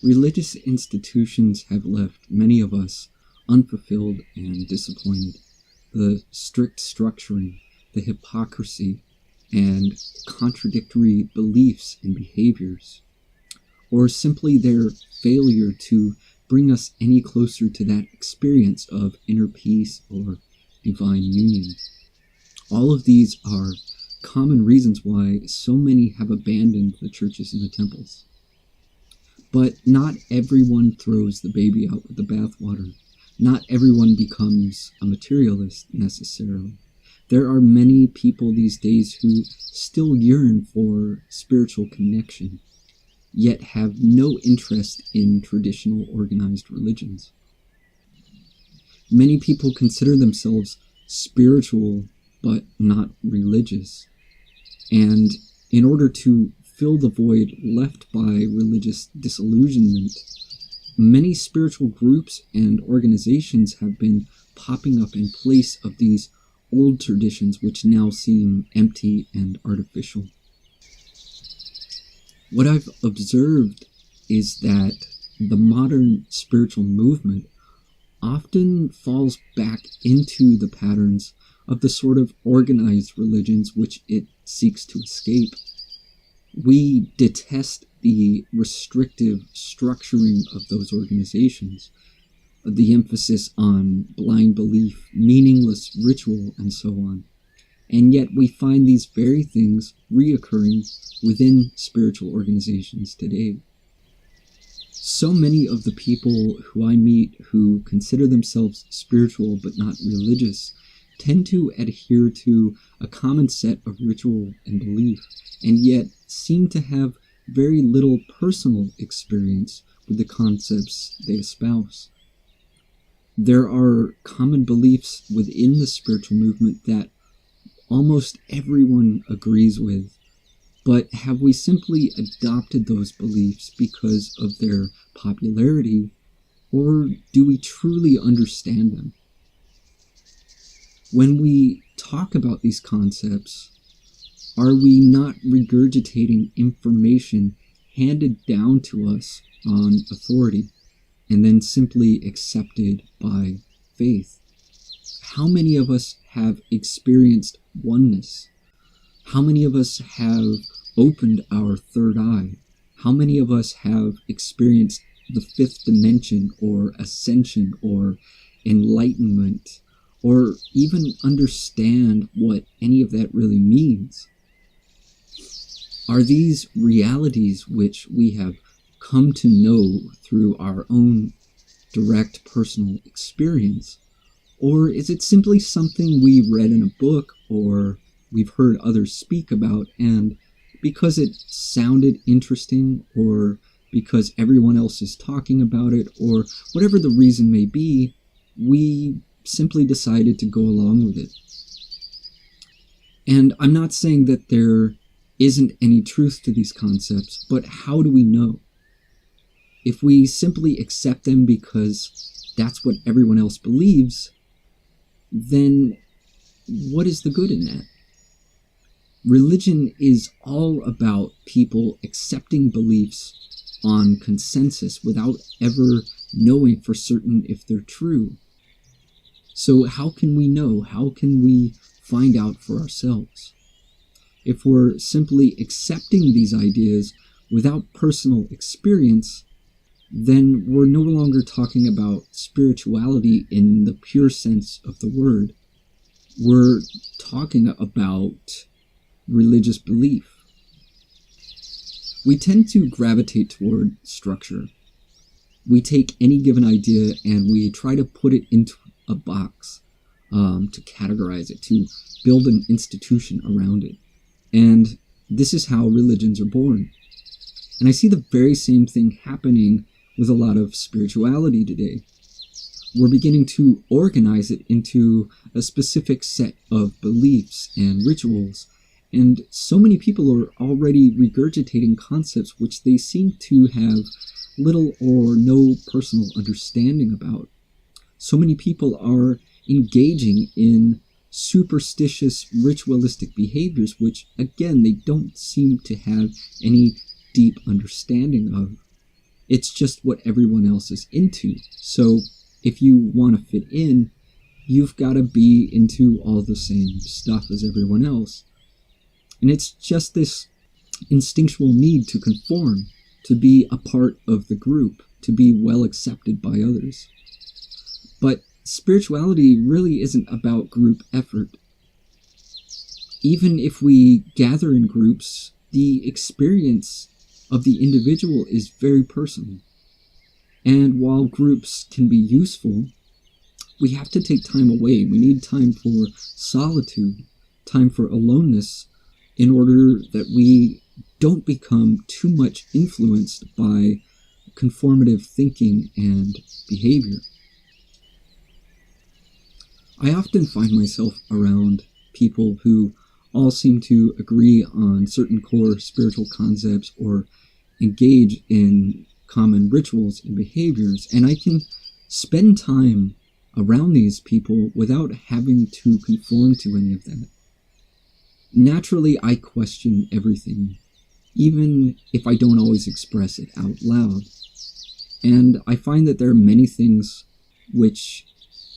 Religious institutions have left many of us unfulfilled and disappointed. The strict structuring, the hypocrisy, and contradictory beliefs and behaviors, or simply their failure to bring us any closer to that experience of inner peace or divine union. All of these are common reasons why so many have abandoned the churches and the temples. But not everyone throws the baby out with the bathwater. Not everyone becomes a materialist necessarily. There are many people these days who still yearn for spiritual connection, yet have no interest in traditional organized religions. Many people consider themselves spiritual but not religious, and in order to fill the void left by religious disillusionment, many spiritual groups and organizations have been popping up in place of these old traditions which now seem empty and artificial. What I've observed is that the modern spiritual movement often falls back into the patterns of the sort of organized religions which it seeks to escape. We detest the restrictive structuring of those organizations, the emphasis on blind belief, meaningless ritual, and so on. And yet we find these very things reoccurring within spiritual organizations today. So many of the people who I meet who consider themselves spiritual but not religious tend to adhere to a common set of ritual and belief, and yet seem to have very little personal experience with the concepts they espouse. There are common beliefs within the spiritual movement that almost everyone agrees with, but have we simply adopted those beliefs because of their popularity, or do we truly understand them? When we talk about these concepts, are we not regurgitating information handed down to us on authority and then simply accepted by faith? How many of us have experienced oneness? How many of us have opened our third eye? How many of us have experienced the fifth dimension or ascension or enlightenment, or even understand what any of that really means? Are these realities which we have come to know through our own direct personal experience, or is it simply something we read in a book or we've heard others speak about, and because it sounded interesting, or because everyone else is talking about it, or whatever the reason may be, we simply decided to go along with it? And I'm not saying that there isn't any truth to these concepts, but how do we know? If we simply accept them because that's what everyone else believes, then what is the good in that? Religion is all about people accepting beliefs on consensus without ever knowing for certain if they're true. So how can we know? How can we find out for ourselves? If we're simply accepting these ideas without personal experience, then we're no longer talking about spirituality in the pure sense of the word. We're talking about religious belief. We tend to gravitate toward structure. We take any given idea and we try to put it into a box, to categorize it, to build an institution around it. And this is how religions are born. And I see the very same thing happening with a lot of spirituality today. We're beginning to organize it into a specific set of beliefs and rituals, and so many people are already regurgitating concepts which they seem to have little or no personal understanding about. So many people are engaging in superstitious ritualistic behaviors which, again, they don't seem to have any deep understanding of. It's just what everyone else is into. So if you want to fit in, you've got to be into all the same stuff as everyone else. And it's just this instinctual need to conform, to be a part of the group, to be well accepted by others. But spirituality really isn't about group effort. Even if we gather in groups, the experience of the individual is very personal. And while groups can be useful, we have to take time away. We need time for solitude, time for aloneness, in order that we don't become too much influenced by conformative thinking and behavior. I often find myself around people who all seem to agree on certain core spiritual concepts or engage in common rituals and behaviors, and I can spend time around these people without having to conform to any of that. Naturally, I question everything, even if I don't always express it out loud. And I find that there are many things which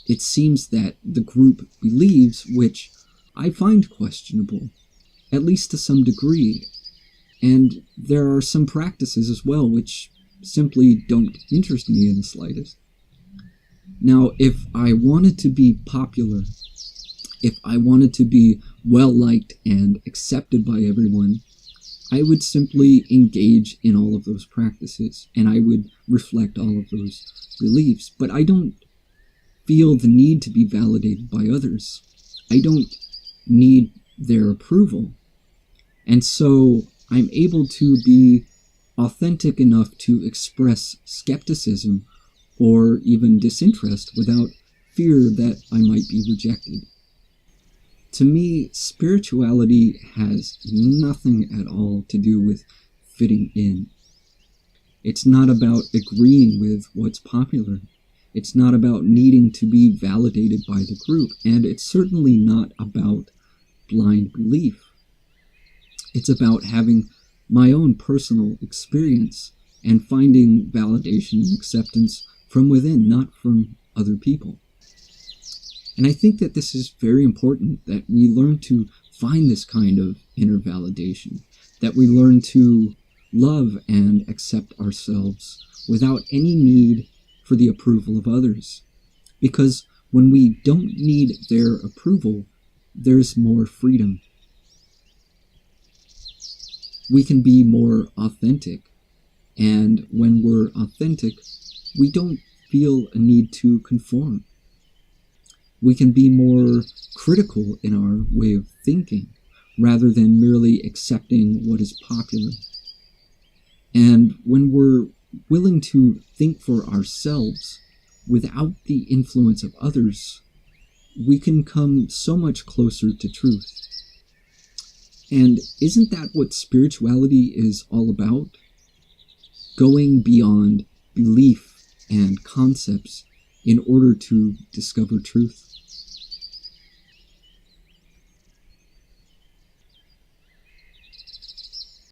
it seems that the group believes, which I find questionable, at least to some degree. And there are some practices as well which simply don't interest me in the slightest. Now, if I wanted to be popular, if I wanted to be well-liked and accepted by everyone, I would simply engage in all of those practices, and I would reflect all of those beliefs. But I don't feel the need to be validated by others. I don't need their approval. And so I'm able to be authentic enough to express skepticism or even disinterest without fear that I might be rejected. To me, spirituality has nothing at all to do with fitting in. It's not about agreeing with what's popular. It's not about needing to be validated by the group, and it's certainly not about blind belief. It's about having my own personal experience and finding validation and acceptance from within, not from other people. And I think that this is very important, that we learn to find this kind of inner validation, that we learn to love and accept ourselves without any need for the approval of others. Because when we don't need their approval, there's more freedom. We can be more authentic, and when we're authentic, we don't feel a need to conform. We can be more critical in our way of thinking, rather than merely accepting what is popular. And when we're willing to think for ourselves without the influence of others, we can come so much closer to truth. And isn't that what spirituality is all about? Going beyond belief and concepts in order to discover truth.